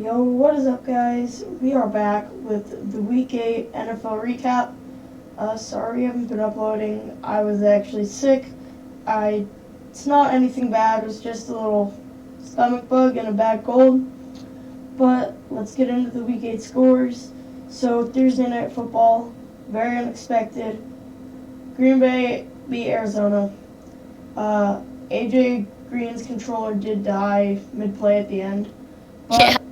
Yo, what is up, guys? We are back with the Week 8 NFL recap. Sorry I haven't been uploading. I was actually sick. It's not anything bad. It was just a little stomach bug and a bad cold. But let's get into the Week 8 scores. So Thursday Night Football, very unexpected. Green Bay beat Arizona. AJ Green's controller did die mid-play at the end. Yeah. But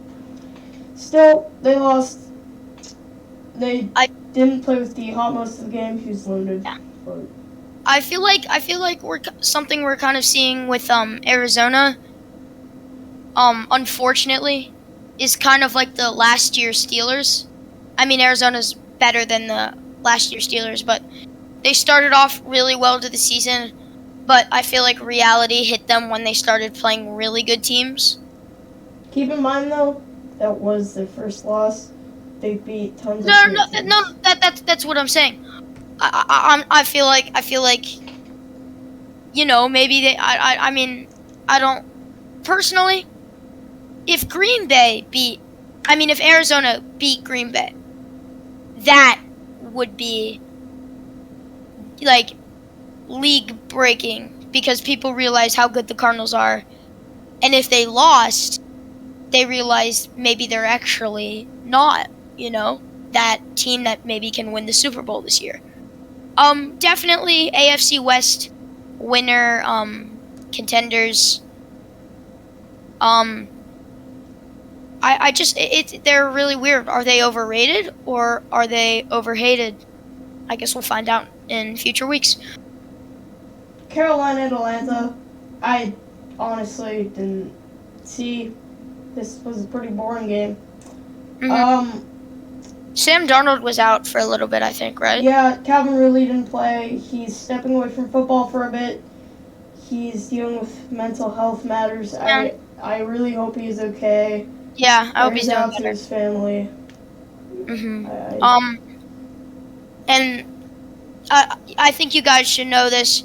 still, they lost. They I didn't play with D-Hop most of the game. He was limited. Yeah. But I feel like we're kind of seeing with Arizona. Unfortunately, is kind of like the last year Steelers. I mean, Arizona's better than the last year Steelers, but they started off really well to the season. But I feel like reality hit them when they started playing really good teams. keep in mind, though, that was their first loss. They beat tons of No, great no, teams. no. That's what I'm saying. I feel like maybe they. I mean, I don't personally. If if Arizona beat Green Bay, that would be like league breaking because people realize how good the Cardinals are. And if they lost, they realize maybe they're actually not, that team that maybe can win the Super Bowl this year. Definitely AFC West winner, contenders. They're really weird. Are they overrated or are they overhated? I guess we'll find out in future weeks. Carolina and Atlanta, I honestly didn't see. This was a pretty boring game. Mm-hmm. Sam Darnold was out for a little bit, I think, right? Yeah, Calvin really didn't play. He's stepping away from football for a bit. He's dealing with mental health matters. Yeah. I really hope he's okay. Yeah, I hope he's doing out to better. his family. Mm-hmm. And I think you guys should know this.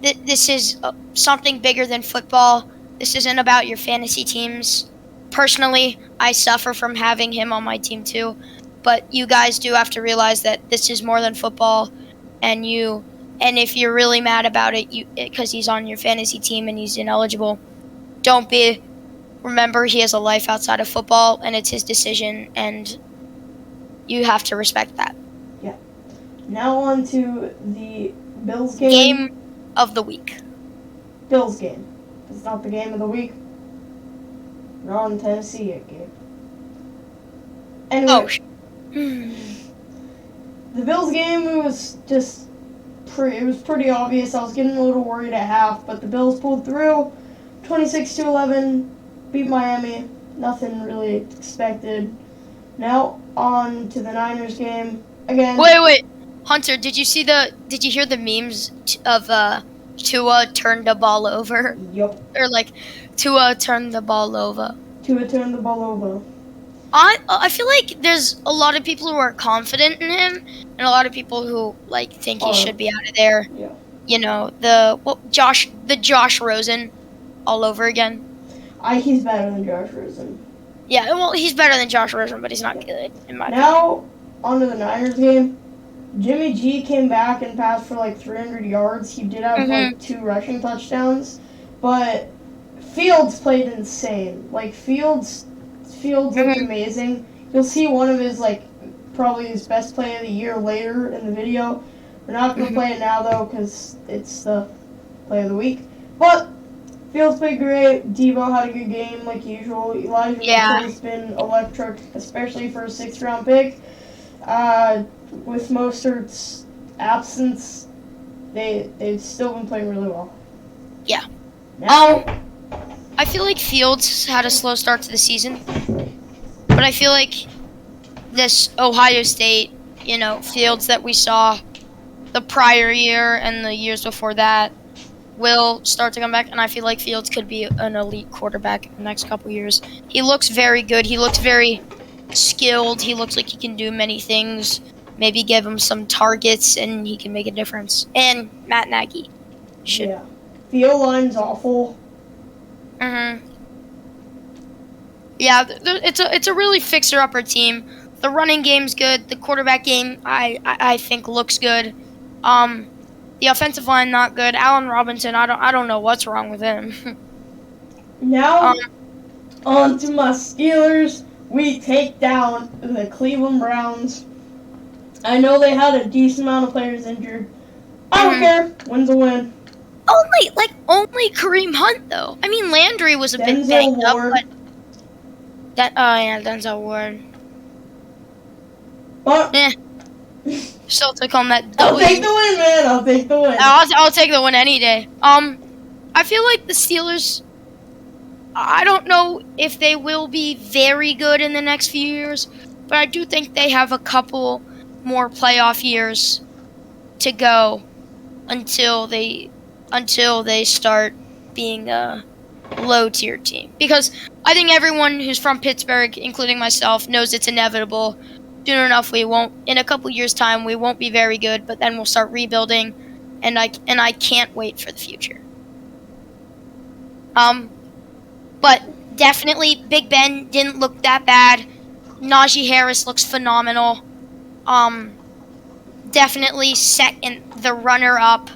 This is something bigger than football. This isn't about your fantasy teams. Personally, I suffer from having him on my team too. But you guys do have to realize that this is more than football. And if you're really mad about it, because he's on your fantasy team and he's ineligible, don't be. Remember, he has a life outside of football, and it's his decision, and you have to respect that. Yeah. Now on to the Bills game. Game of the week. Bills game. It's not the game of the week. We're on Tennessee yet, Gabe. Anyway, the Bills game was just it was pretty obvious. I was getting a little worried at half, but the Bills pulled through. 26-11, beat Miami. Nothing really expected. Now on to the Niners game again. Wait, Hunter, did you hear the memes of Tua turned the ball over? Yup. Or like Tua turned the ball over. Tua turned the ball over. I feel like there's a lot of people who are confident in him, and a lot of people who think he should be out of there. Yeah. The Josh Rosen, all over again. He's better than Josh Rosen. Yeah, well, he's better than Josh Rosen, but he's not good in my opinion. Now on to the Niners game. Jimmy G came back and passed for 300 yards. He did have 2 rushing touchdowns, but Fields played insane. Fields looked amazing. You'll see one of his probably his best play of the year later in the video. We're not gonna play it now though because it's the play of the week. But Fields played great. Deebo had a good game like usual. Elijah Mitchell's been electric, especially for a 6th-round pick. With Mostert's absence, they've still been playing really well. Yeah. Now, I feel like Fields had a slow start to the season, but I feel like this Ohio State, Fields that we saw the prior year and the years before that will start to come back, and I feel like Fields could be an elite quarterback in the next couple years. He looks very good. He looks very skilled. He looks like he can do many things. Maybe give him some targets, and he can make a difference. And Matt Nagy should. Yeah. The O-line's awful. Yeah, it's a really fixer-upper team. The running game's good. The quarterback game, I think, looks good. The offensive line not good. Allen Robinson, I don't know what's wrong with him. Now, on to my Steelers. We take down the Cleveland Browns. I know they had a decent amount of players injured. I don't care. Win's a win. Only Kareem Hunt though. I mean Landry was a bit Denzel banged up, Ward. but Denzel Ward. But Still took home that I'll W. take the win, man. I'll take the win. I'll take the win any day. I feel like the Steelers. I don't know if they will be very good in the next few years, but I do think they have a couple more playoff years to go until they start being a low-tier team. Because I think everyone who's from Pittsburgh, including myself, knows it's inevitable. Soon enough, in a couple years' time, we won't be very good, but then we'll start rebuilding, and I can't wait for the future. But definitely, Big Ben didn't look that bad. Najee Harris looks phenomenal. Definitely the runner-up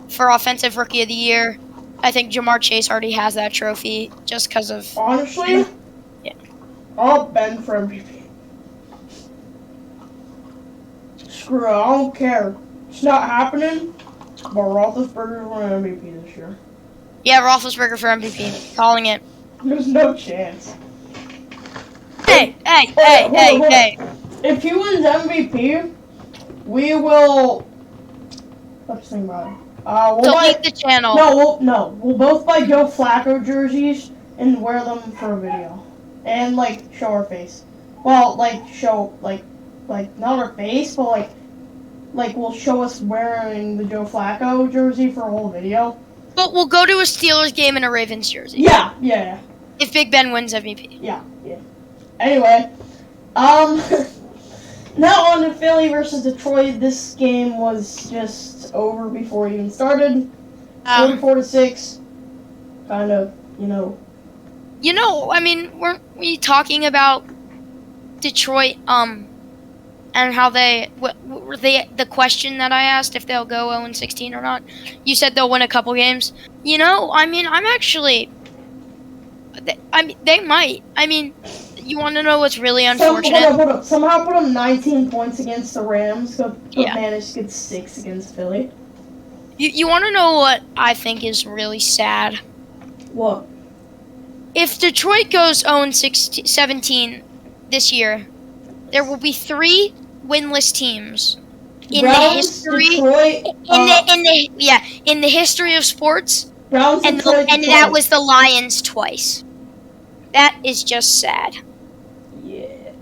for Offensive Rookie of the Year. I think Jamar Chase already has that trophy just because of... Honestly? Yeah. I'll Ben for MVP. Screw it, I don't care. It's not happening, but Roethlisberger won MVP this year. Yeah, Roethlisberger for MVP. Calling it. There's no chance. Hey! If he wins MVP, we will... Let's think about it. Delete the channel. We'll both buy Joe Flacco jerseys and wear them for a video. And, show our face. Well, show, not our face, but, will show us wearing the Joe Flacco jersey for a whole video. But we'll go to a Steelers game in a Ravens jersey. Yeah. If Big Ben wins MVP. Yeah. Anyway, now on to Philly versus Detroit. This game was just over before it even started. 44-6. Kind of, I mean, weren't we talking about Detroit, and how the question that I asked if they'll go 0-16 or not? You said they'll win a couple games. I mean, they might. I mean, you want to know what's really unfortunate? Somehow put up 19 points against the Rams, but managed to get 6 against Philly. You want to know what I think is really sad? What? If Detroit goes 0-17 this year, there will be 3 winless teams in the history Detroit, in the history of sports. Browns, and that was the Lions twice. That is just sad. Yeah.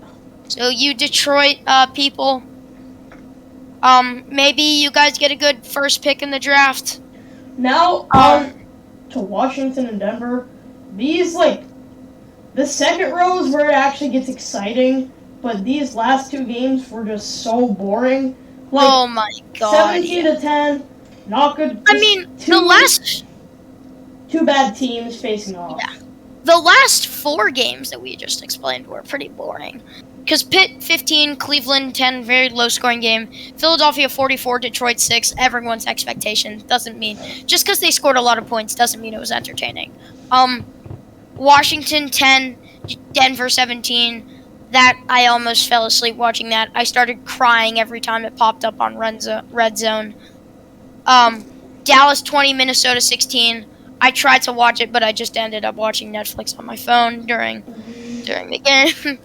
So you Detroit people, maybe you guys get a good first pick in the draft. Now to Washington and Denver. These the second row is where it actually gets exciting, but these last 2 games were just so boring. Oh my god. 17-10, not good. I mean, the last 2 bad teams facing off. Yeah. The last 4 games that we just explained were pretty boring. Because Pitt 15, Cleveland 10, very low scoring game. Philadelphia 44, Detroit 6, everyone's expectation. Doesn't mean, just because they scored a lot of points doesn't mean it was entertaining. Washington 10, Denver 17. That, I almost fell asleep watching that. I started crying every time it popped up on Red Zone. Dallas 20, Minnesota 16. I tried to watch it, but I just ended up watching Netflix on my phone during the game.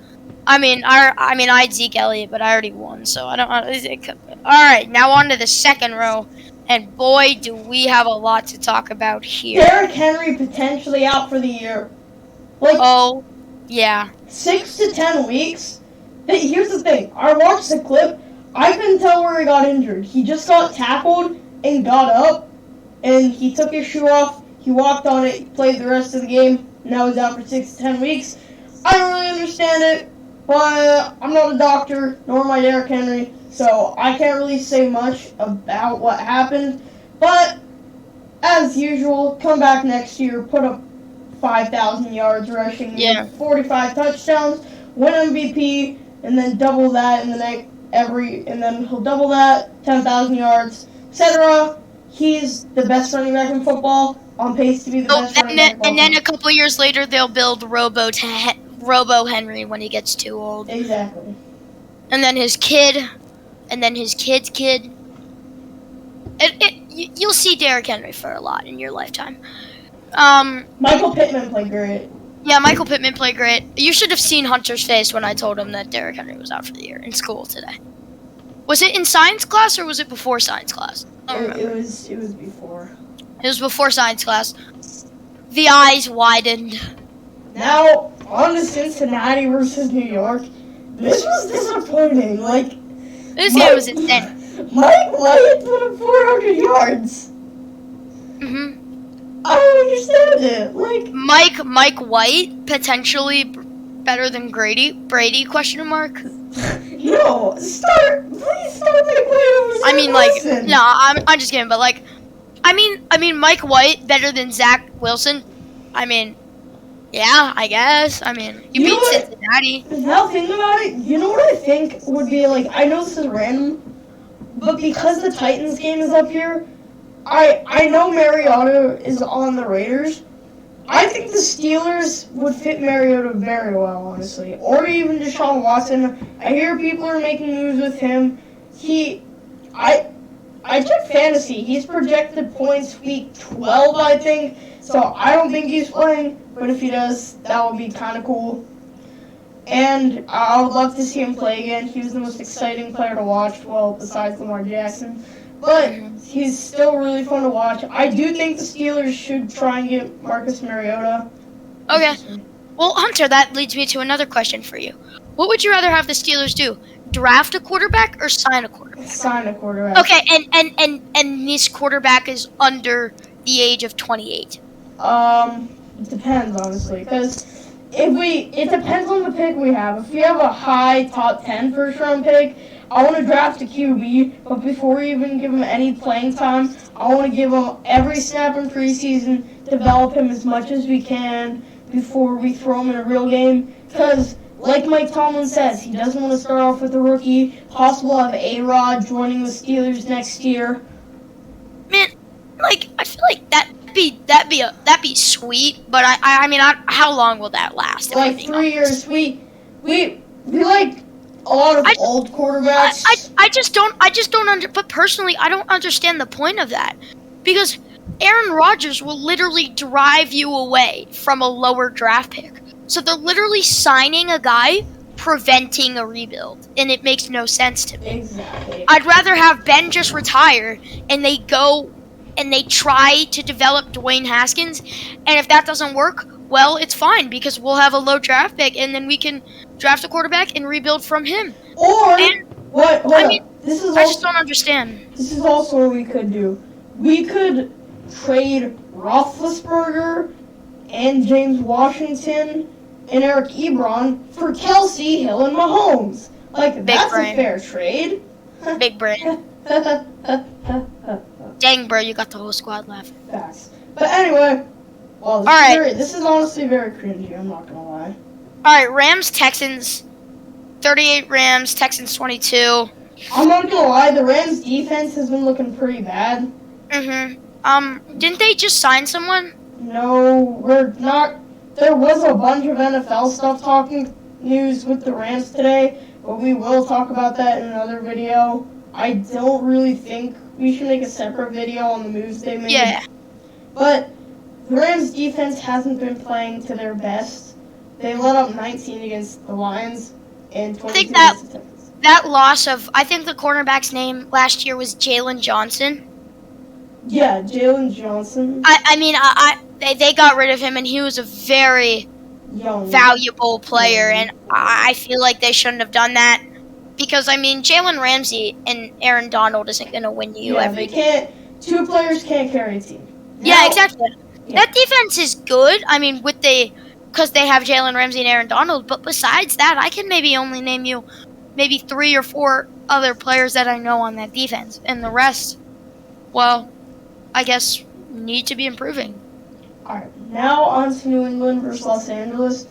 I mean, I had Zeke Elliott, but I already won, so I don't. All right, now on to the second row, and boy, do we have a lot to talk about here. Derrick Henry potentially out for the year. Oh, yeah. 6 to 10 weeks. Here's the thing. I watched the clip. I couldn't tell where he got injured. He just got tackled and got up, and he took his shoe off. He walked on it, played the rest of the game. Now he's out for 6 to 10 weeks. I don't really understand it, but I'm not a doctor, nor am I Derrick Henry, so I can't really say much about what happened. But, as usual, come back next year, put up 5,000 yards rushing, Yeah. 45 touchdowns, win MVP, and then double that in the next and then he'll double that, 10,000 yards, etc. He's the best running back in football, on pace to be the best running back of all And then time. a couple years later, they'll build Robo Henry when he gets too old. Exactly. And then his kid, and then his kid's kid. You'll see Derrick Henry for a lot in your lifetime. Michael Pittman played great. Yeah, Michael Pittman played great. You should have seen Hunter's face when I told him that Derrick Henry was out for the year in school today. Was it in science class or was it before science class? It was before. It was before science class. The eyes widened. Now, on to Cincinnati versus New York. This was disappointing. This game was insane. Mike White put up 400 yards. I don't understand it. Mike White potentially better than Brady? Question mark. No, please start Mike White over Zach Wilson. No, I'm just kidding. But I mean, Mike White better than Zach Wilson. I mean, yeah, I guess. I mean, you beat Cincinnati. Now think about it. You know what I think would be I know this is random, but because the Titans game is up here, I know Mariota is on the Raiders. I think the Steelers would fit Mariota very well, honestly. Or even Deshaun Watson. I hear people are making moves with him. I checked fantasy. He's projected points week 12, I think. So I don't think he's playing. But if he does, that would be kind of cool. And I would love to see him play again. He was the most exciting player to watch, well, besides Lamar Jackson. But he's still really fun to watch. I do think the Steelers should try and get Marcus Mariota. Okay. Well, Hunter, that leads me to another question for you. What would you rather have the Steelers do? Draft a quarterback or sign a quarterback? Sign a quarterback. Okay, and this quarterback is under the age of 28. It depends, honestly, because it depends on the pick we have. If we have a high top 10 first round pick, I want to draft a QB, but before we even give him any playing time, I want to give him every snap in preseason, develop him as much as we can before we throw him in a real game. Because, like Mike Tomlin says, he doesn't want to start off with a rookie. Possible of A-Rod joining the Steelers next year. Man, I feel like that'd be sweet, but I mean, how long will that last? 3 years. We like a lot of old quarterbacks. But personally, I don't understand the point of that. Because Aaron Rodgers will literally drive you away from a lower draft pick. So they're literally signing a guy, preventing a rebuild. And it makes no sense to me. Exactly. I'd rather have Ben just retire and they go and they try to develop Dwayne Haskins. And if that doesn't work, well, it's fine because we'll have a low draft pick and then we can draft a quarterback and rebuild from him. Or, I just don't understand. This is also what we could do. We could trade Roethlisberger and James Washington and Eric Ebron for Kelsey, Hill, and Mahomes. That's a fair trade. Big brain. Dang, bro, you got the whole squad laughing. Facts. But anyway, this is honestly very cringy, I'm not gonna lie. Alright, Rams, Texans. 38 Rams, Texans 22. I'm not gonna lie, the Rams defense has been looking pretty bad. Didn't they just sign someone? No, we're not. There was a bunch of NFL stuff talking news with the Rams today, but we will talk about that in another video. I don't really think we should make a separate video on the moves they made. Yeah. But the Rams defense hasn't been playing to their best. They let up 19 against the Lions and 22 against the Texans. That loss of, I think the cornerback's name last year was Jalen Johnson. Yeah, Jalen Johnson. They got rid of him, and he was a very valuable player, and I feel like they shouldn't have done that. Because, Jalen Ramsey and Aaron Donald isn't going to win you every game. Two players can't carry a team. Yeah, exactly. Yeah. That defense is good, because they have Jalen Ramsey and Aaron Donald, but besides that, I can maybe only name you maybe 3 or 4 other players that I know on that defense, and the rest, well, I guess need to be improving. Alright, now on to New England versus Los Angeles.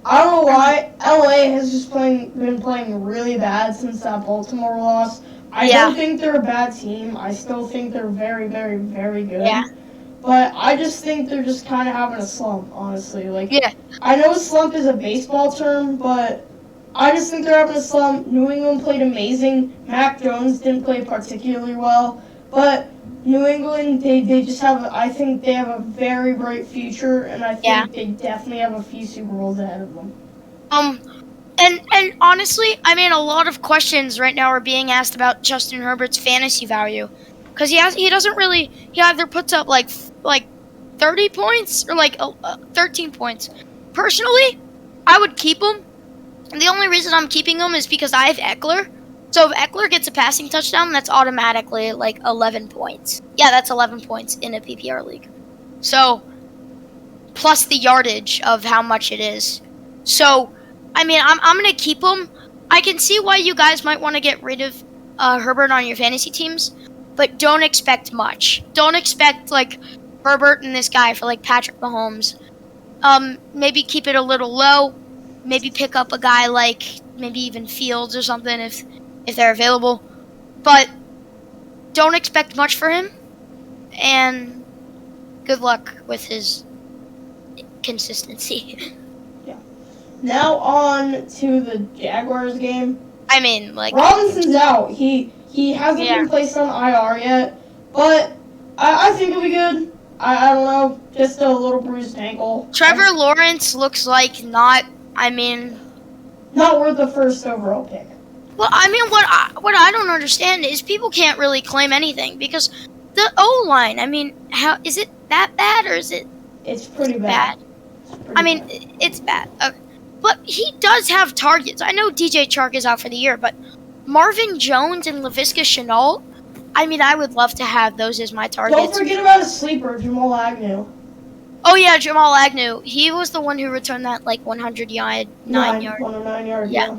I don't know why LA has just been playing really bad since that Baltimore loss. I don't think they're a bad team. I still think they're very, very, very good. Yeah. But I just think they're just kind of having a slump, honestly. Yeah. I know slump is a baseball term, but I just think they're having a slump. New England played amazing. Mac Jones didn't play particularly well, but New England, they just have, I think they have a very bright future, and I think they definitely have a few Super Bowls ahead of them. And honestly, I mean, a lot of questions right now are being asked about Justin Herbert's fantasy value, because he doesn't really, he either puts up like 30 points or 13 points. Personally, I would keep him. And the only reason I'm keeping him is because I have Eckler. So if Eckler gets a passing touchdown, that's automatically like 11 points. Yeah, that's 11 points in a PPR league. So, plus the yardage of how much it is. So, I mean, I'm going to keep him. I can see why you guys might want to get rid of Herbert on your fantasy teams, but don't expect much. Don't expect like Herbert and this guy for like Patrick Mahomes. Maybe keep it a little low. Maybe pick up a guy like maybe even Fields or something if they're available. But don't expect much for him. And good luck with his consistency. Yeah. Now on to the Jaguars game. I mean, like, Robinson's out. He hasn't been placed on IR yet, but I think he'll be good. I don't know, just a little bruised ankle. Trevor Lawrence looks like not worth the first overall pick. Well, I mean, what I don't understand is people can't really claim anything because the O-line, I mean, how is it that bad or is it? It's pretty bad. It's bad. But he does have targets. I know DJ Chark is out for the year, but Marvin Jones and Laviska Shenault, I mean, I would love to have those as my targets. Don't forget about a sleeper, Jamal Agnew. Oh, yeah, Jamal Agnew. He was the one who returned that, 100-yard, 9-yard. 109 yard, yeah.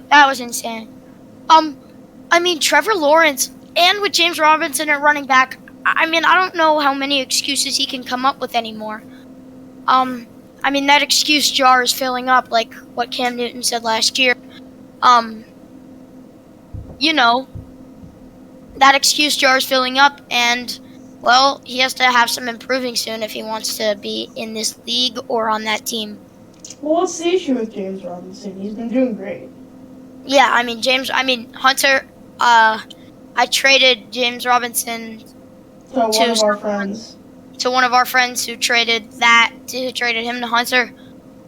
That was insane. I mean, Trevor Lawrence, and with James Robinson at running back, I mean, I don't know how many excuses he can come up with anymore. I mean, that excuse jar is filling up, like what Cam Newton said last year. That excuse jar is filling up, and, well, he has to have some improving soon if he wants to be in this league or on that team. Well, what's the issue with James Robinson? He's been doing great. Yeah, Hunter, I traded James Robinson to one of our friends. To one of our friends who traded him to Hunter.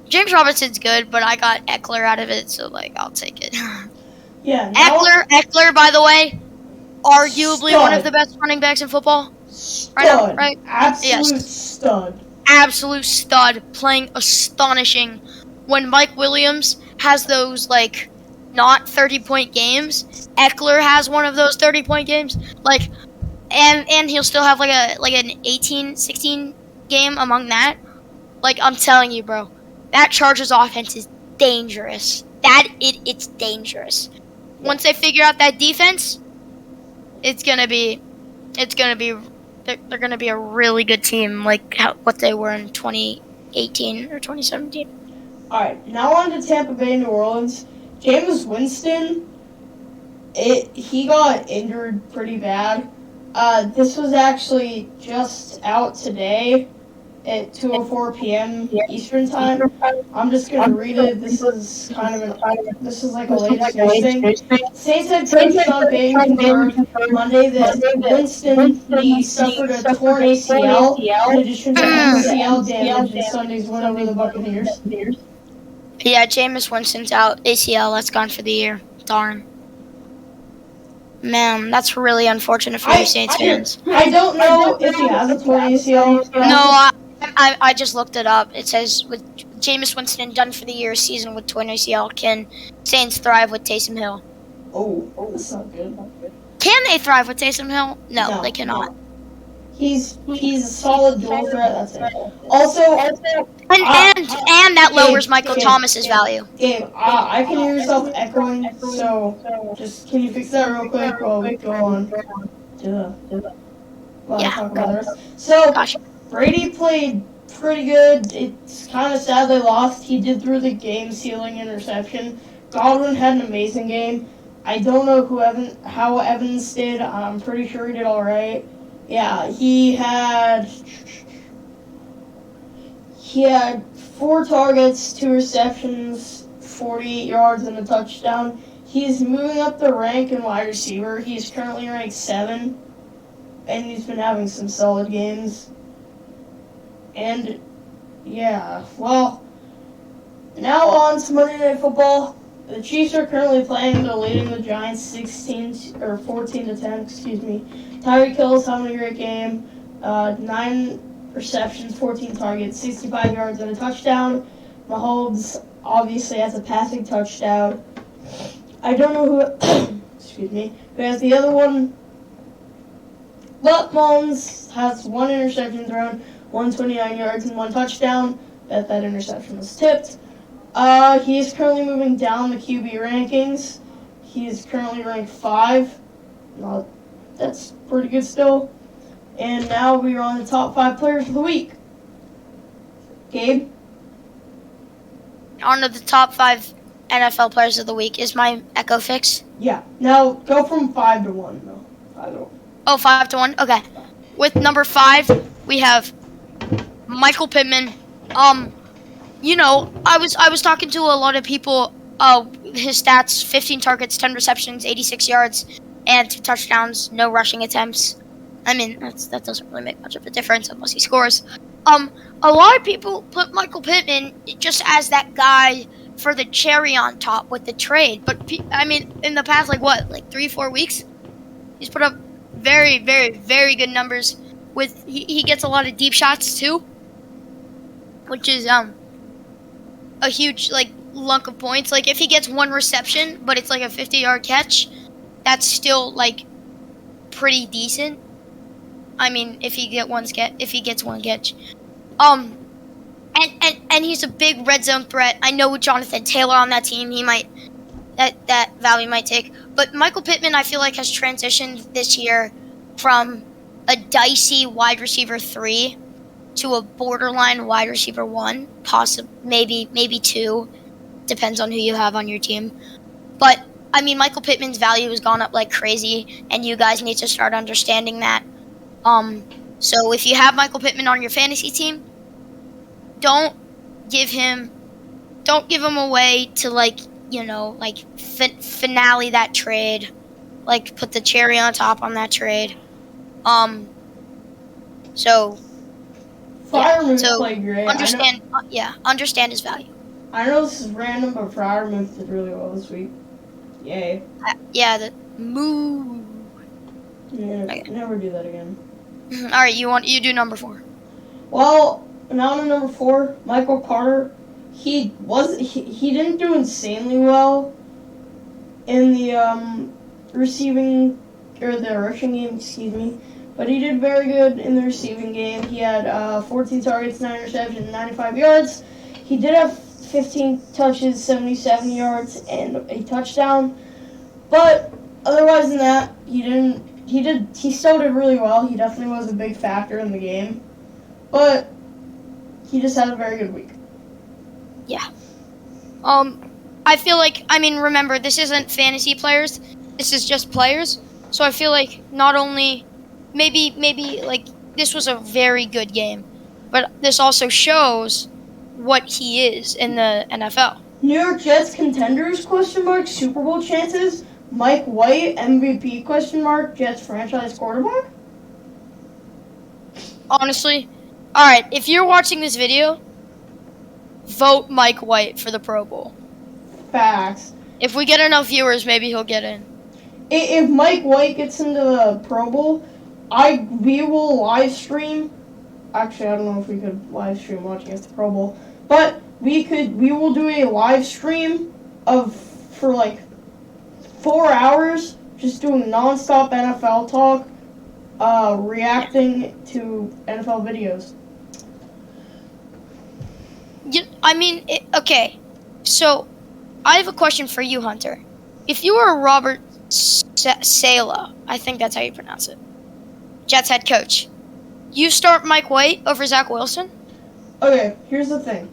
James Robinson's good, but I got Eckler out of it, so I'll take it. Yeah. Eckler, by the way, arguably one of the best running backs in football. Stud. Right? Absolute stud. Absolute stud, playing astonishing. When Mike Williams has those not 30-point games, Eckler has one of those 30-point games. And he'll still have an 18, 16 game among that. I'm telling you, bro, that Chargers offense is dangerous. It's dangerous. Once they figure out that defense, they're gonna be a really good team, what they were in 2018 or 2017. All right, now on to Tampa Bay, New Orleans. Jameis Winston, he got injured pretty bad. This was actually just out today at 2:04 p.m. Eastern time. I'm just gonna read it. This is like a latest news thing. Saints head coach Sean Payton confirmed Monday that Winston he suffered a torn ACL in addition to MCL damage in Sunday's win over the Buccaneers. Yeah, Jameis Winston's out. ACL, that's gone for the year. Darn. Man, that's really unfortunate for you Saints fans. I don't know if he has a torn ACL. No, I just looked it up. It says, with Jameis Winston done for the year, season with torn ACL, can Saints thrive with Taysom Hill? Oh, that's not good. Can they thrive with Taysom Hill? No, they cannot. No. He's a solid dual threat. That's it. Also, and that lowers Michael Thomas's value. Gabe, I can hear yourself echoing, so just can you fix that real quick while we go on to talk about the rest. So Brady played pretty good. It's kind of sad they lost. He did throw the game-sealing interception. Godwin had an amazing game. I don't know how Evans did. I'm pretty sure he did all right. Yeah, he had 4 targets, 2 receptions, 48 yards, and a touchdown. He's moving up the rank in wide receiver. He's currently ranked 7, and he's been having some solid games. And yeah, well, now on to Monday Night Football. The Chiefs are currently playing. They're leading the Giants 14-10. Excuse me. Tyreek Hill's having a great game. 9 receptions, 14 targets, 65 yards, and a touchdown. Mahomes obviously has a passing touchdown. I don't know who. Excuse me. Who has the other one? But Mahomes has 1 interception thrown, 129 yards, and 1 touchdown. That interception was tipped. He is currently moving down the QB rankings. He is currently ranked 5. Well, that's pretty good still. And now we are on the top 5 players of the week. Gabe? On to the top 5 NFL players of the week. Is my echo fix? Yeah. Now go from 5 to 1. No, 5 to 1. Oh, 5 to 1? Okay. With number 5, we have Michael Pittman. You know, I was talking to a lot of people. His stats: 15 targets, 10 receptions, 86 yards, and 2 touchdowns. No rushing attempts. I mean, that doesn't really make much of a difference unless he scores. A lot of people put Michael Pittman just as that guy for the cherry on top with the trade. But I mean, in the past, like 3-4 weeks, he's put up very, very, very good numbers. He gets a lot of deep shots too, which is a huge lunk of points. Like if he gets 1 reception, but it's like a 50-yard catch, that's still pretty decent. I mean, if he gets one catch, and he's a big red zone threat. I know with Jonathan Taylor on that team, he might that value might take. But Michael Pittman, I feel like, has transitioned this year from a dicey wide receiver 3 to a borderline wide receiver 1, maybe 2, depends on who you have on your team. But I mean, Michael Pittman's value has gone up like crazy, and you guys need to start understanding that. So if you have Michael Pittman on your fantasy team, don't give him away to finale that trade, put the cherry on top on that trade. So Freiermuth played great. Understand his value. I know this is random, but Freiermuth did really well this week. Yay. The moo. Never do that again. All right, you do number 4. Well, now to number 4, Michael Carter. He didn't do insanely well in the receiving or the rushing game, excuse me, but he did very good in the receiving game. He had 14 targets, 9 receptions, 95 yards. He did have 15 touches, 77 yards, and a touchdown. But otherwise than that, he still did really well. He definitely was a big factor in the game. But he just had a very good week. Yeah. I feel remember, this isn't fantasy players. This is just players. So I feel like not only maybe this was a very good game, but this also shows what he is in the NFL. New York Jets contenders, ? Super Bowl chances? Mike White, MVP, ? Jets franchise quarterback? Honestly, alright, if you're watching this video, vote Mike White for the Pro Bowl. Facts. If we get enough viewers, maybe he'll get in. If Mike White gets into the Pro Bowl, we will live stream. Actually, I don't know if we could live stream watching us the Pro Bowl, but we will do a live stream for 4 hours, just doing nonstop NFL talk, reacting to NFL videos. Okay, so I have a question for you, Hunter. If you were Robert Saleh, I think that's how you pronounce it, Jets head coach, you start Mike White over Zach Wilson? Okay, here's the thing.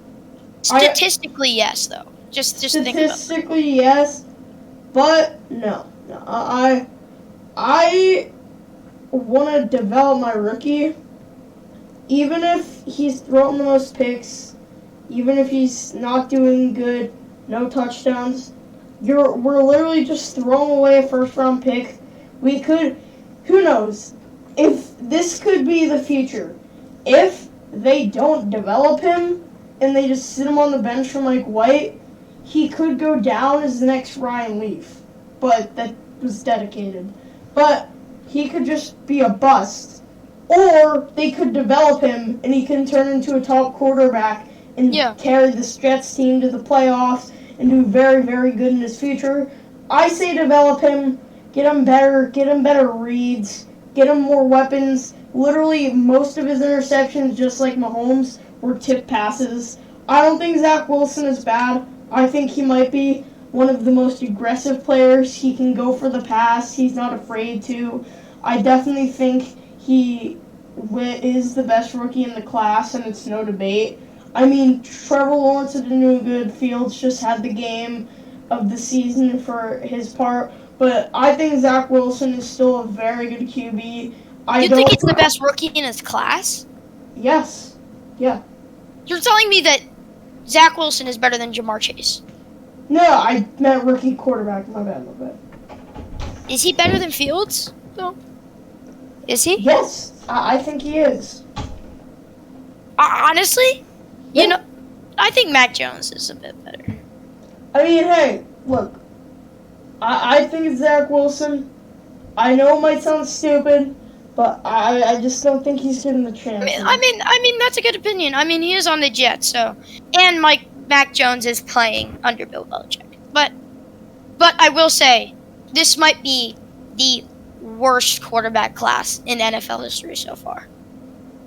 Statistically, yes, though. Just think about that. Statistically, yes, but no. I want to develop my rookie, even if he's throwing the most picks, even if he's not doing good, no touchdowns. We're literally just throwing away a first round pick. We could, who knows, if this could be the future. If they don't develop him and they just sit him on the bench for Mike White, he could go down as the next Ryan Leaf. But that was dedicated. But he could just be a bust. Or they could develop him and he can turn into a top quarterback and carry the Jets team to the playoffs and do very, very good in his future. I say develop him, get him better reads, get him more weapons. Literally, most of his interceptions, just like Mahomes, were tip passes. I don't think Zach Wilson is bad. I think he might be one of the most aggressive players. He can go for the pass. He's not afraid to. I definitely think he is the best rookie in the class, and it's no debate. I mean, Trevor Lawrence didn't do good. Fields just had the game of the season for his part. But I think Zach Wilson is still a very good QB. You think he's the best rookie in his class? Yes. Yeah. You're telling me that Zach Wilson is better than Jamar Chase? No, I meant rookie quarterback. My bad. Is he better than Fields, though? Is he? Yes, I think he is. Honestly? Yeah. You know, I think Mac Jones is a bit better. I mean, hey, look. I think it's Zach Wilson. I know it might sound stupid, but I just don't think he's getting the chance. I mean, that's a good opinion. I mean, he is on the Jets, so, and Mac Jones is playing under Bill Belichick. But I will say, this might be the worst quarterback class in NFL history so far.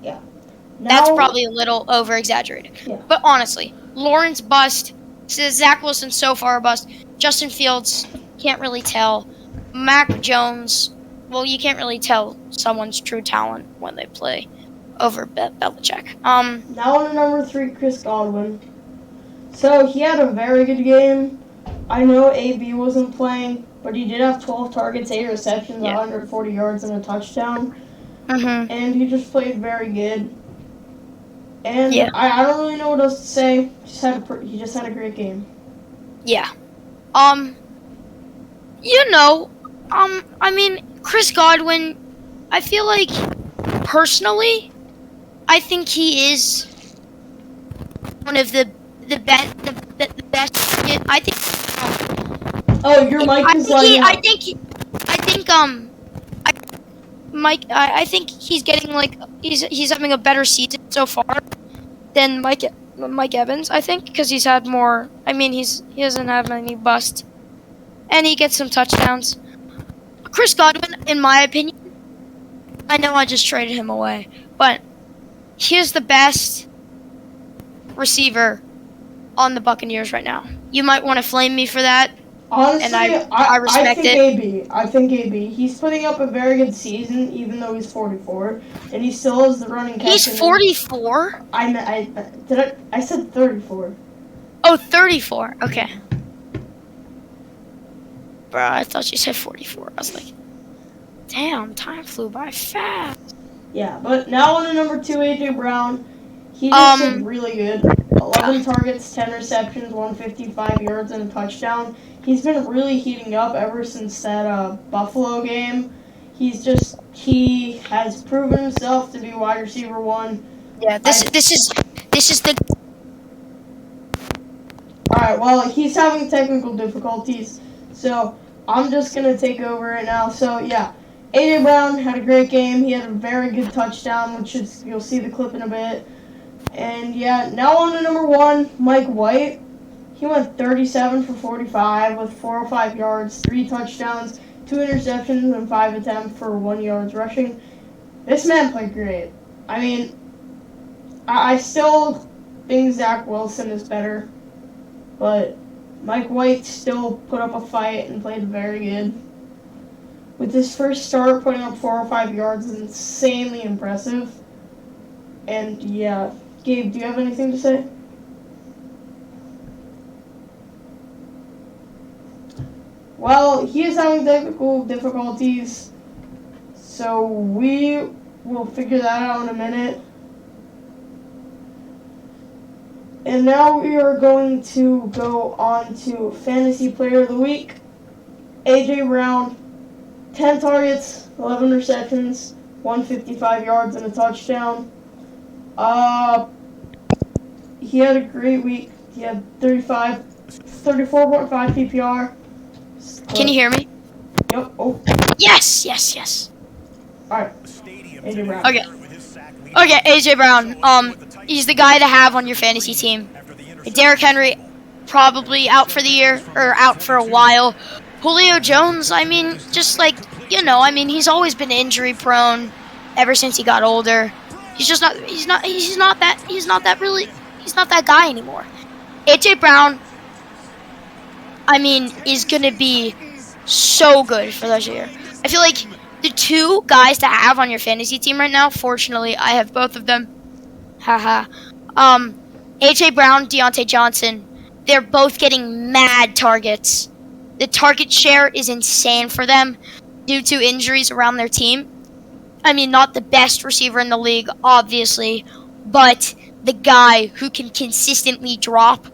Yeah. That's probably a little over exaggerated. Yeah. But honestly, Lawrence bust. Zach Wilson so far bust. Justin Fields, can't really tell. Mac Jones, well, you can't really tell someone's true talent when they play over Belichick. Now on to number 3, Chris Godwin. So he had a very good game. I know AB wasn't playing, but he did have 12 targets, 8 receptions, 140 yards, and a touchdown. Mm-hmm. And he just played very good. And I don't really know what else to say. He just had a great game. Yeah. You know, I mean, Chris Godwin, I feel like, personally, I think he is one of the best. I think. Oh, your mic is lighting up. I think he's getting he's having a better season so far than Mike Evans. I think because he's had more. I mean, he doesn't have any bust, and he gets some touchdowns. Chris Godwin, in my opinion, I know I just traded him away, but he is the best receiver on the Buccaneers right now. You might want to flame me for that. Honestly, and I respect it. I think AB. He's putting up a very good season, even though he's 44, and he still has the running catch. He's 44? I said 34. Oh, 34. Okay. Bro, I thought you said 44. I was like, damn, time flew by fast. Yeah, but now on to number 2, AJ Brown. He just did really good. 11 targets, 10 receptions, 155 yards, and a touchdown. He's been really heating up ever since that Buffalo game. He has proven himself to be wide receiver 1. Yeah, this is the. All right, well, he's having technical difficulties, so I'm just gonna take over right now. So yeah, AJ Brown had a great game. He had a very good touchdown, which is you'll see the clip in a bit. And yeah, now on to number 1, Mike White. He went 37 for 45 with 405 yards, 3 touchdowns, 2 interceptions, and 5 attempts for 1 yard rushing. This man played great. I mean, I still think Zach Wilson is better, but Mike White still put up a fight and played very good. With his first start, putting up 405 yards is insanely impressive. And yeah, Gabe, do you have anything to say? Well, he is having technical difficulties, so we will figure that out in a minute. And now we are going to go on to Fantasy Player of the Week. A.J. Brown, 10 targets, 11 receptions, 155 yards and a touchdown. He had a great week. He had 34.5 PPR. Can you hear me? Yep. Oh. Yes. All right. A.J. Brown. Okay, AJ Brown. He's the guy to have on your fantasy team. Derrick Henry, probably out for the year or out for a while. Julio Jones, I mean, just like he's always been injury prone ever since he got older. He's not that guy anymore. AJ Brown, I mean, is gonna be so good for this year. I feel like the two guys to have on your fantasy team right now, fortunately, I have both of them. Haha. AJ Brown, Deontay Johnson, they're both getting mad targets. The target share is insane for them due to injuries around their team. I mean, not the best receiver in the league, obviously, but the guy who can consistently drop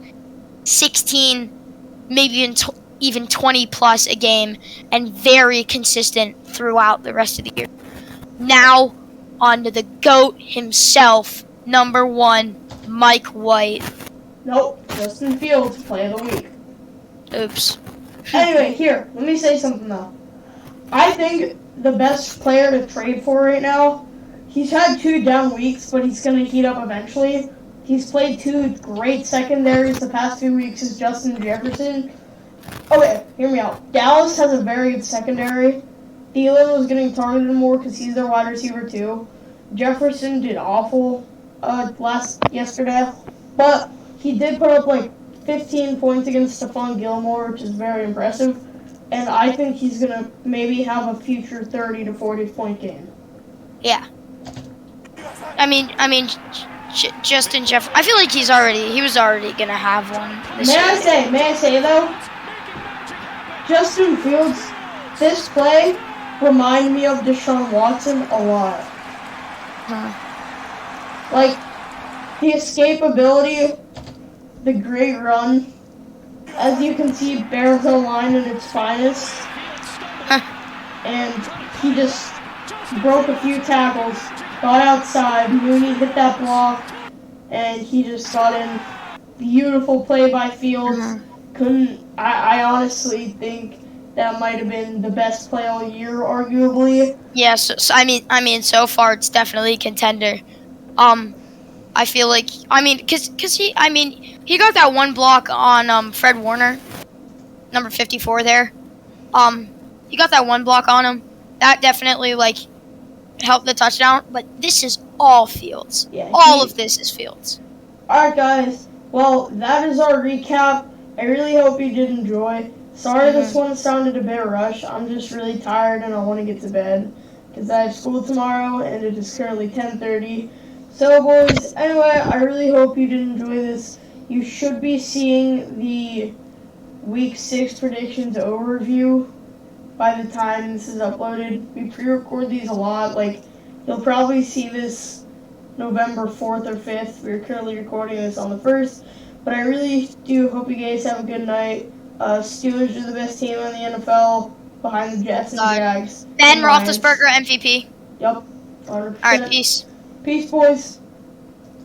16, maybe even 20 plus a game, and very consistent throughout the rest of the year. Now, on to the GOAT himself, number 1, Mike White. Nope, Justin Fields, play of the week. Oops. Anyway, here, let me say something though. I think the best player to trade for right now, he's had 2 down weeks, but he's going to heat up eventually. He's played 2 great secondaries the past few weeks as Justin Jefferson. Okay, hear me out. Dallas has a very good secondary. Thielen was getting targeted more because he's their wide receiver too. Jefferson did awful yesterday, but he did put up like 15 points against Stephon Gilmore, which is very impressive. And I think he's going to maybe have a future 30 to 40 point game. Yeah. I mean, Justin Jefferson, I feel like he was already going to have one this year. May I say though, Justin Fields, this play reminded me of Deshaun Watson a lot. Like, the escapability, the great run. As you can see, Bears O-line at its finest. And he just broke a few tackles, got outside, Mooney hit that block, and he just got in. Beautiful play by Fields. I honestly think that might have been the best play all year, arguably. Yes, yeah, so, I mean, so far it's definitely a contender. I feel like, because he got that one block on Fred Warner, number 54 there. He got that one block on him. That definitely helped the touchdown. But this is all Fields. Yeah, all of this is Fields. All right, guys. Well, that is our recap. I really hope you did enjoy. Sorry this one sounded a bit rushed. I'm just really tired and I want to get to bed because I have school tomorrow and it is currently 10:30. So, boys, anyway, I really hope you did enjoy this. You should be seeing the Week 6 predictions overview by the time this is uploaded. We pre-record these a lot. You'll probably see this November 4th or 5th. We're currently recording this on the 1st. But I really do hope you guys have a good night. Steelers are the best team in the NFL behind the Jets and Jags. Ben Roethlisberger MVP. Yep. 100%. All right, peace. Peace, boys.